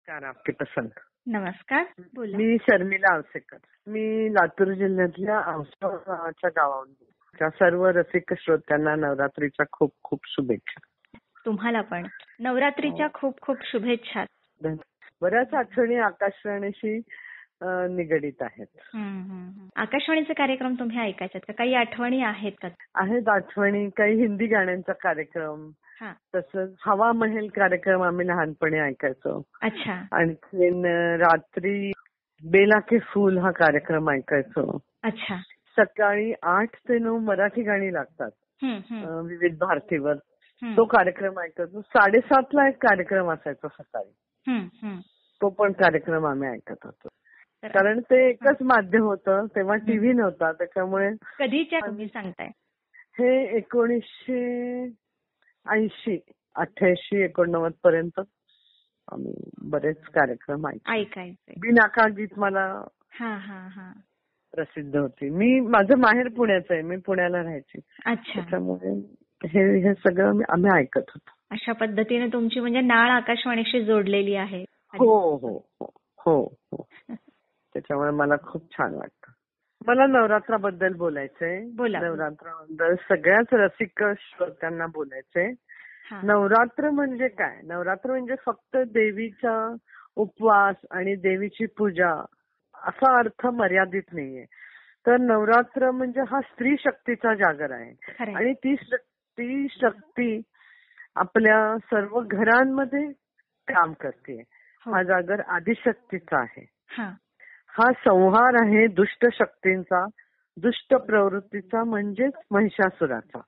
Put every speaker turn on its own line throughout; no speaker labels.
नमस्कार, आपके पसंत.
नमस्कार, बोला.
मी शर्मिला आवसेकर. मी लातूर जिल्ह्यातल्या औसा नावाच्या गावाहून बोलते. त्या सर्व रसिक श्रोत्यांना नवरात्रीच्या खूप खूप शुभेच्छा.
तुम्हाला पण नवरात्रीच्या खूप खूप शुभेच्छा.
बऱ्याच आठवणी आकाशवाणीशी निगडीत आहेत.
आकाशवाणीचे कार्यक्रम तुम्ही ऐकायचे का? काही आठवणी आहेत का?
आहेत आठवणी. काही हिंदी गाण्यांचा कार्यक्रम, तसंच हवा महल कार्यक्रम आम्ही लहानपणी ऐकायचो.
अच्छा.
आणखीन रात्री बेला के फूल हा कार्यक्रम ऐकायचो.
अच्छा.
सकाळी 8 ते 9 मराठी गाणी लागतात विविध भारतीवर. तो कार्यक्रम ऐकायचो. 7:30 ला एक कार्यक्रम असायचा सकाळी. तो पण कार्यक्रम आम्ही ऐकत होतो. कारण ते एकच माध्यम होतं तेव्हा, टीव्ही नव्हता. त्याच्यामुळे
कधीच्या तुम्ही सांगताय?
हे 1980, 88, 89 पर्यंत आम्ही बरेच कार्यक्रम
ऐकायचे.
बिनाका गीत मला प्रसिद्ध होती. माझं माहेर पुण्याचं आहे. मी पुण्याला राहायची.
अच्छा.
त्याच्यामुळे हे सगळं आम्ही ऐकत होतो.
अशा पद्धतीने तुमची म्हणजे नाळ आकाशवाणीशी जोडलेली आहे.
हो हो हो हो हो. त्याच्यामुळे मला खूप छान वाटतं. मला नवरात्राबद्दल बोलायचंय. नवरात्राबद्दल सगळ्याच रसिक श्रोत्यांना बोलायचंय. नवरात्र म्हणजे काय? नवरात्र म्हणजे फक्त देवीचा उपवास आणि देवीची पूजा असा अर्थ मर्यादित नाहीये. तर नवरात्र म्हणजे हा स्त्री शक्तीचा जागर आहे. आणि ती शक्ती आपल्या सर्व घरांमध्ये काम करते. हा जागर आदिशक्तीचा आहे. हा संहार आहे दुष्ट शक्तींचा, दुष्ट प्रवृत्तीचा, म्हणजेच महिषासुराचा.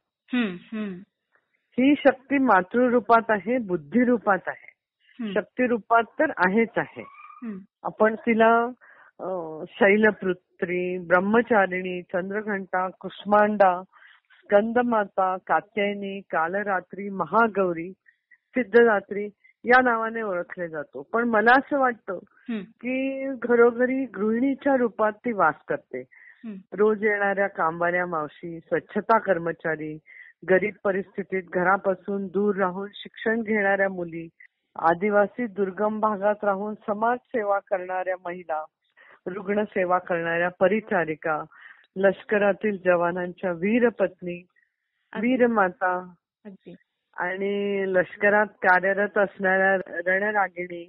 ही शक्ती मातृरूपात आहे, बुद्धी रूपात आहे, शक्ती रूपात तर आहेच आहे. आपण तिला शैलपुत्री, ब्रह्मचारिणी, चंद्रघंटा, कुष्मांडा, स्कंदमाता, कात्यायनी, कालरात्री, महागौरी, सिद्धदात्री या नावाने ओळखले जातो. पण मला असं वाटतं की घरोघरी गृहिणीच्या रूपात ती वास करते. रोज येणाऱ्या कामवाल्या मावशी, स्वच्छता कर्मचारी, गरीब परिस्थितीत घरापासून दूर राहून शिक्षण घेणाऱ्या मुली, आदिवासी दुर्गम भागात राहून समाज सेवा करणाऱ्या महिला, रुग्ण सेवा करणाऱ्या परिचारिका, लष्करातील जवानांच्या वीरपत्नी, वीरमाता आणि लष्करात कार्यरत असणाऱ्या रणरागिणी,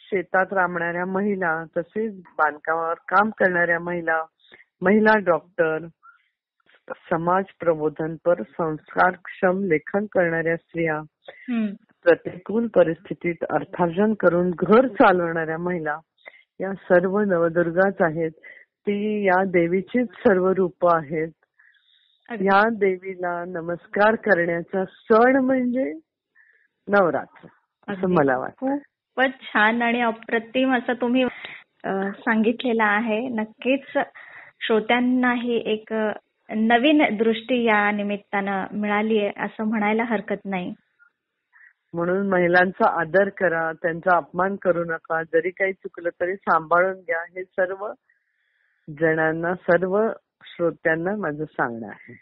शेतात राबणाऱ्या महिला, तसेच बांधकामावर काम करणाऱ्या महिला, महिला डॉक्टर, समाज प्रबोधनपर संस्कारक्षम लेखन करणाऱ्या स्त्रिया, प्रतिकूल परिस्थितीत अर्थार्जन करून घर चालवणाऱ्या महिला, या सर्व नवदुर्गाच आहेत. ती या देवीचीच सर्व रूप आहेत. या देवीला नमस्कार करण्याचा सण म्हणजे नवरात्र असं मला वाटतं.
खूपच छान आणि अप्रतिम असं तुम्ही सांगितलेलं आहे. नक्कीच श्रोत्यांनाही एक नवीन दृष्टी या निमित्तानं मिळाली आहे असं म्हणायला हरकत नाही.
म्हणून महिलांचा आदर करा, त्यांचा अपमान करू नका, जरी काही चुकलं तरी सांभाळून घ्या, हे सर्व जणांना, सर्व श्रोत्यांना माझं सांगणं आहे.